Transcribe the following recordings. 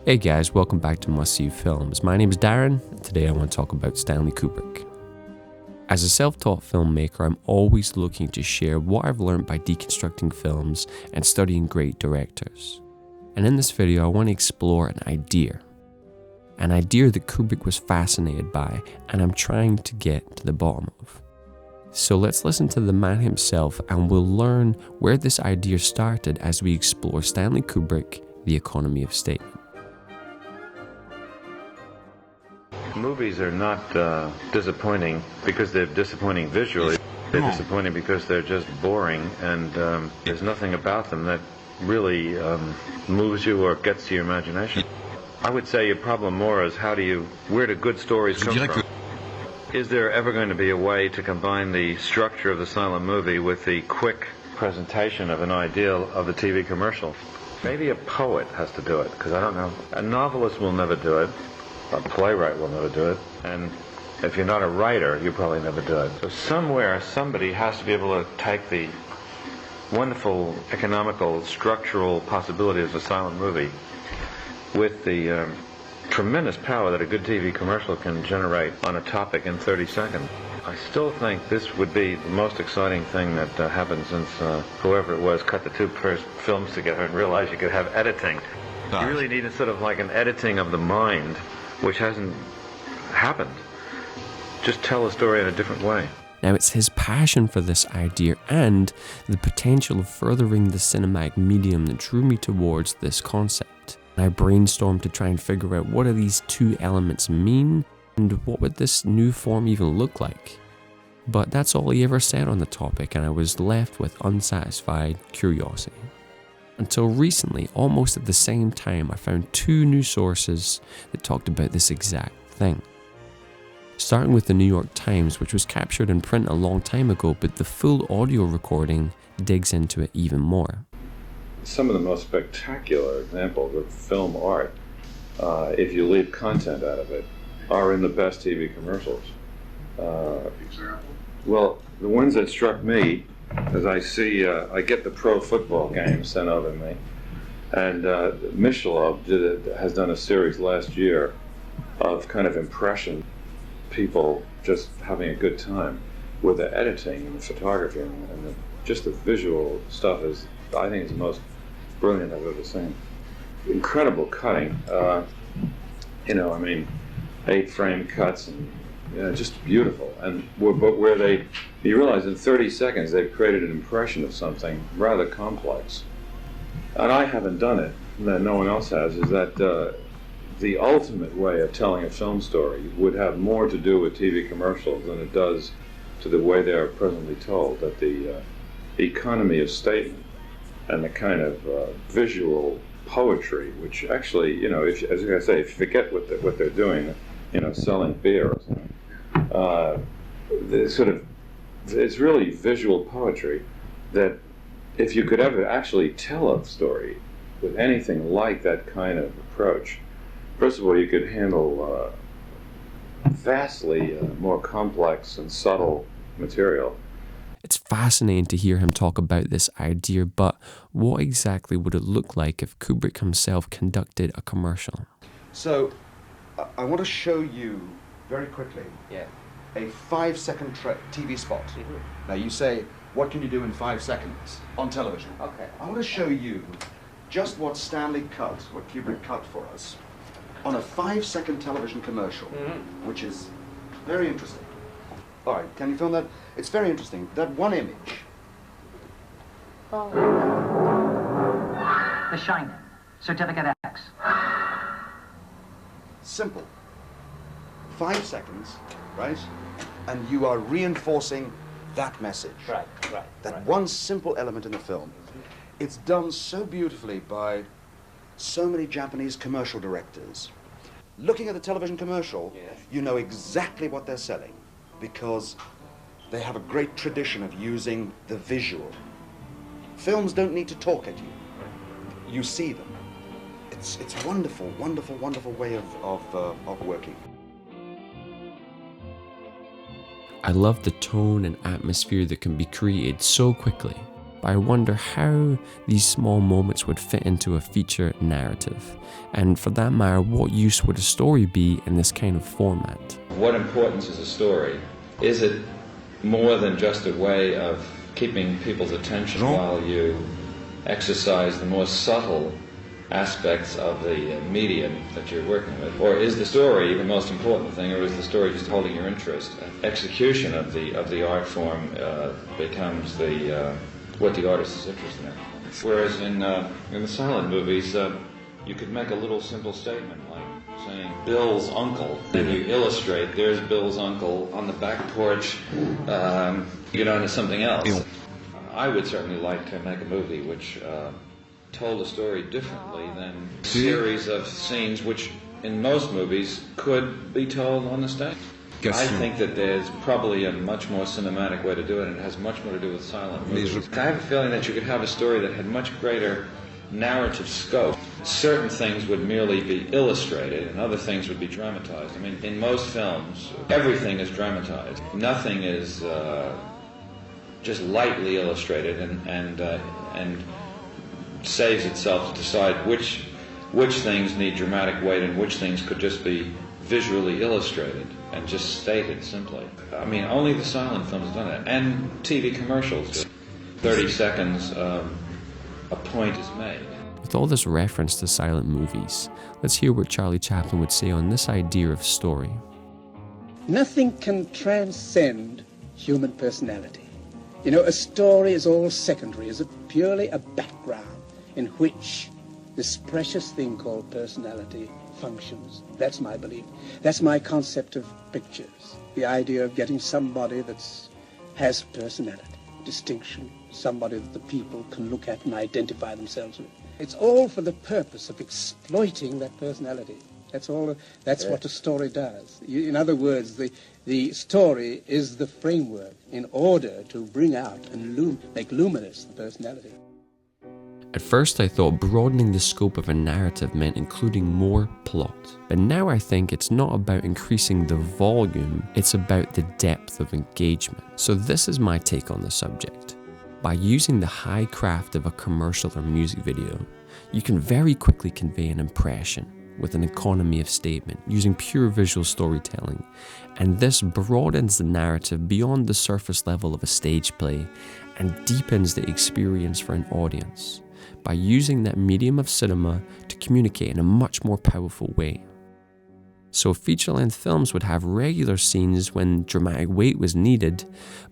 Hey guys, welcome back to Must See Films. My name is Darren, and today I want to talk about Stanley Kubrick. As a self-taught filmmaker, I'm always looking to share what I've learned by deconstructing films and studying great directors. And in this video, I want to explore an idea that Kubrick was fascinated by, and I'm trying to get to the bottom of. So let's listen to the man himself, and we'll learn where this idea started as we explore Stanley Kubrick, The Economy of Statement. Movies are not disappointing because they're disappointing visually. They're disappointing because they're just boring, and there's nothing about them that really moves you or gets to your imagination. I would say your problem more is where do good stories come from? Is there ever going to be a way to combine the structure of the silent movie with the quick presentation of an ideal of the TV commercial? Maybe a poet has to do it, because I don't know. A novelist will never do it. A playwright will never do it, and if you're not a writer, you probably never do it. So somewhere, somebody has to be able to take the wonderful economical, structural possibilities of a silent movie with the tremendous power that a good TV commercial can generate on a topic in 30 seconds. I still think this would be the most exciting thing that happened since whoever it was cut the two first films together and realized you could have editing. You really need sort of like an editing of the mind, which hasn't happened. Just tell a story in a different way. Now, it's his passion for this idea and the potential of furthering the cinematic medium that drew me towards this concept. I brainstormed to try and figure out what do these two elements mean and what would this new form even look like. But that's all he ever said on the topic, and I was left with unsatisfied curiosity. Until recently, almost at the same time, I found two new sources that talked about this exact thing. Starting with the New York Times, which was captured in print a long time ago, but the full audio recording digs into it even more. Some of the most spectacular examples of film art, if you leave content out of it, are in the best TV commercials. Well, the ones that struck me, as I see, I get the pro football game sent over to me, and Michelov has done a series last year of kind of impression, people just having a good time with the editing and the photography, and just the visual stuff is, I think, is the most brilliant I've ever seen. Incredible cutting, 8-frame cuts, and just beautiful. And but where you realize in 30 seconds they've created an impression of something rather complex. And I haven't done it, that no one else has, is that the ultimate way of telling a film story would have more to do with TV commercials than it does to the way they are presently told. That the economy of statement and the kind of visual poetry, which actually, as I say, if you forget what they're doing, selling beer or something, it's really visual poetry that if you could ever actually tell a story with anything like that kind of approach, first of all, you could handle vastly more complex and subtle material. It's fascinating to hear him talk about this idea, but what exactly would it look like if Kubrick himself conducted a commercial? So, I want to show you very quickly a 5-second TV spot. Mm-hmm. Now you say, what can you do in 5 seconds on television? Okay. I want to show you just what Stanley cut, what Kubrick cut for us, on a 5-second television commercial, which is very interesting. All right, can you film that? It's very interesting. That one image. Oh. The Shining, Certificate X. Simple. 5 seconds, right? And you are reinforcing that message. Right. That one simple element in the film. It's done so beautifully by so many Japanese commercial directors. Looking at the television commercial, you know exactly what they're selling, because they have a great tradition of using the visual. Films don't need to talk at you. You see them. It's a wonderful, wonderful, wonderful way of working. I love the tone and atmosphere that can be created so quickly. but I wonder how these small moments would fit into a feature narrative. And for that matter, what use would a story be in this kind of format? What importance is a story? Is it more than just a way of keeping people's attention while you exercise the more subtle aspects of the medium that you're working with? Or is the story the most important thing, or is the story just holding your interest? Execution of the art form becomes what the artist is interested in. Whereas in the silent movies, you could make a little simple statement like saying Bill's uncle, and you illustrate there's Bill's uncle on the back porch, get on to something else. I would certainly like to make a movie which told a story differently than a series of scenes which in most movies could be told on the stage. I think that there's probably a much more cinematic way to do it, and it has much more to do with silent movies. I have a feeling that you could have a story that had much greater narrative scope. Certain things would merely be illustrated and other things would be dramatized. I mean, in most films, everything is dramatized. Nothing is just lightly illustrated and saves itself to decide which things need dramatic weight and which things could just be visually illustrated and just stated simply. I mean, only the silent films have done that, and TV commercials. 30 seconds, a point is made. With all this reference to silent movies, let's hear what Charlie Chaplin would say on this idea of story. Nothing can transcend human personality. You know, a story is all secondary, is purely a background in which this precious thing called personality functions. That's my belief. That's my concept of pictures. The idea of getting somebody that has personality, distinction, somebody that the people can look at and identify themselves with. It's all for the purpose of exploiting that personality. That's all. That's what a story does. In other words, the story is the framework in order to bring out and make luminous the personality. At first I thought broadening the scope of a narrative meant including more plot, but now I think it's not about increasing the volume, it's about the depth of engagement. So this is my take on the subject. By using the high craft of a commercial or music video, you can very quickly convey an impression with an economy of statement, using pure visual storytelling, and this broadens the narrative beyond the surface level of a stage play and deepens the experience for an audience by using that medium of cinema to communicate in a much more powerful way. So feature-length films would have regular scenes when dramatic weight was needed,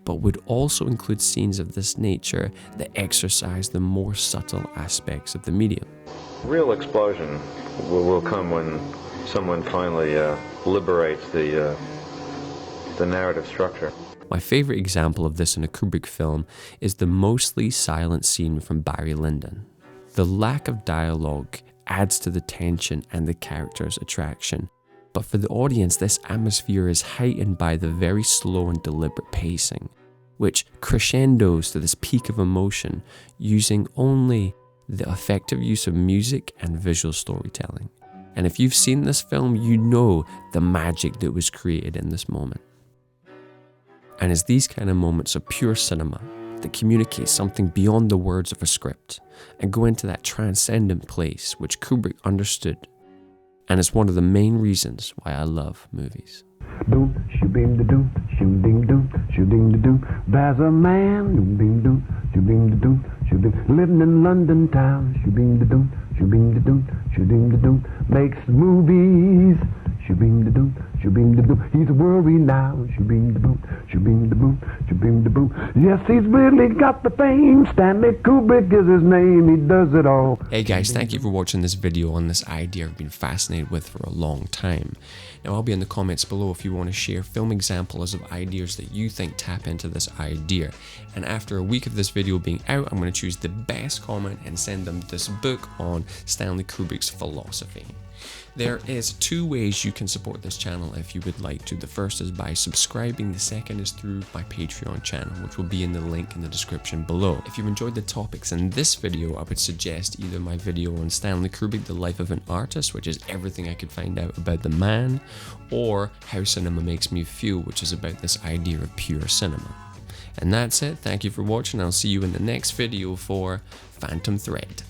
but would also include scenes of this nature that exercise the more subtle aspects of the medium. Real explosion will come when someone finally liberates the narrative structure. My favorite example of this in a Kubrick film is the mostly silent scene from Barry Lyndon. The lack of dialogue adds to the tension and the character's attraction, but for the audience this atmosphere is heightened by the very slow and deliberate pacing, which crescendos to this peak of emotion using only the effective use of music and visual storytelling. And if you've seen this film, you know the magic that was created in this moment. And it's these kind of moments of pure cinema that communicate something beyond the words of a script and go into that transcendent place which Kubrick understood. And it's one of the main reasons why I love movies. Doom, shoo-beam da doom, shoo-ding doom, shoo-ding da doom. There's a man, doom-ding doom, shoo-beam da doom, shoo-ding, living in London town, shoo-beam da doom, shoo-beam da doom, shoo-ding da doom. Makes movies, shoo-beam da doom, shoo-beam da doom. He's world renowned, shoo-beam da boom, shoo-beam da boom, shoo-beam da boom. Yes, he's really got the fame. Stanley Kubrick is his name. He does it all. Hey guys, thank you for watching this video on this idea I've been fascinated with for a long time. Now I'll be in the comments below if you want to share film examples of ideas that you think tap into this idea. And after a week of this video being out, I'm going to choose the best comment and send them this book on Stanley Kubrick's philosophy. There is two ways you can support this channel if you would like to. The first is by subscribing, the second is through my Patreon channel, which will be in the link in the description below. If you've enjoyed the topics in this video, I would suggest either my video on Stanley Kubrick, The Life of an Artist, which is everything I could find out about the man, or How Cinema Makes Me Feel, which is about this idea of pure cinema. And that's it. Thank you for watching. I'll see you in the next video for Phantom Thread.